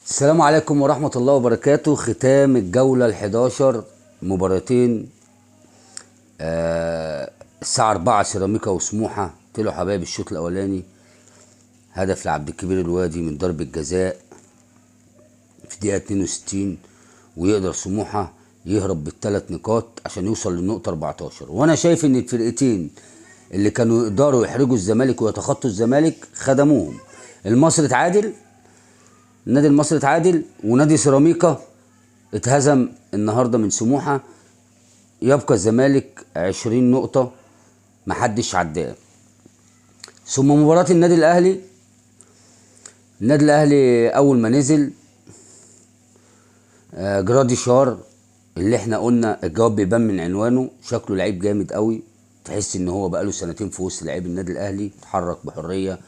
السلام عليكم ورحمة الله وبركاته. ختام الجولة ال11، مباراتين. الساعة 4 سيراميكا وسموحة طلعوا حبايب الشوط الأولاني. هدف لعبد الكبير الوادي من ضربة جزاء في دقيقة 62، ويقدر سموحة يهرب بالثلاث نقاط عشان يوصل للنقطة 14. وأنا شايف إن الفرقتين اللي كانوا يقدروا يحرجوا الزمالك ويتخطوا الزمالك خدموهم. المصري اتعادل، النادي المصري اتعادل، ونادي سيراميكا اتهزم النهارده من سموحه. يبقى الزمالك 20 نقطه محدش عداه. ثم مباراه النادي الاهلي. النادي الاهلي اول ما نزل جراديشار اللي احنا قلنا الجواب بيبان من عنوانه، شكله لعيب جامد قوي. تحس ان هو بقاله سنتين في وسط لعيب النادي الاهلي، اتحرك بحريه،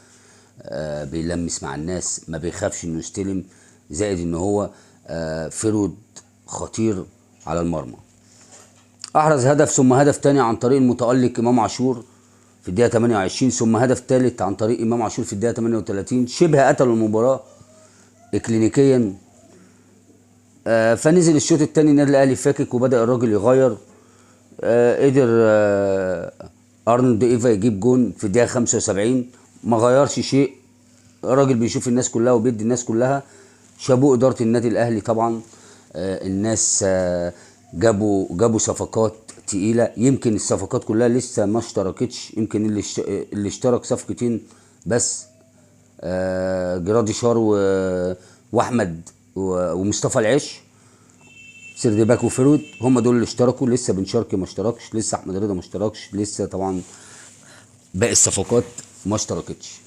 بيلمس مع الناس، ما بيخافش انه يستلم، زائد ان هو فرود خطير على المرمى. احرز هدف ثم هدف تاني عن طريق المتألق امام عاشور في الدقيقه 28، ثم هدف ثالث عن طريق امام عاشور في الدقيقه 38. شبه قتلوا المباراه اكلينيكيا. فنزل الشوط الثاني النادي الاهلي فاكك، وبدا الراجل يغير. قدر ارنولد ايفا يجيب جون في الدقيقه 75. ما غيرش شيء، الراجل بيشوف الناس كلها وبيدي الناس كلها. شابوه اداره النادي الاهلي طبعا. الناس جابوا صفقات تقيله. يمكن الصفقات كلها لسه ما اشتركتش، يمكن اللي اشترك صفقتين بس، جراديشار واحمد ومصطفى العش، سردباك وفرود، هم دول اللي اشتركوا. لسه بن شرقي ما اشتركش، لسه احمد رضا ما اشتركش، لسه طبعا باقي الصفقات ما اشتركتش.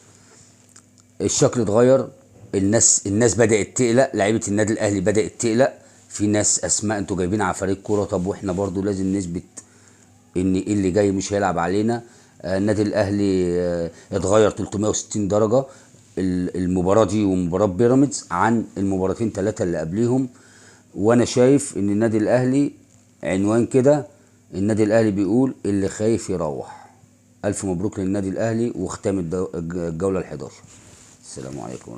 الشكل اتغير، الناس بدات تقلق، لعيبه النادي الاهلي بدات تقلق. في ناس اسماء انتوا جايبين عفاريت كوره، طب واحنا برضو لازم نثبت ان اللي جاي مش هيلعب علينا. النادي الاهلي اتغير 360 درجه المباراه دي ومباراه بيراميدز عن المباراتين ثلاثه اللي قبليهم. وانا شايف ان النادي الاهلي عنوان كده، النادي الاهلي بيقول اللي خايف يروح. الف مبروك للنادي الاهلي وختام الجوله ال11. السلام عليكم.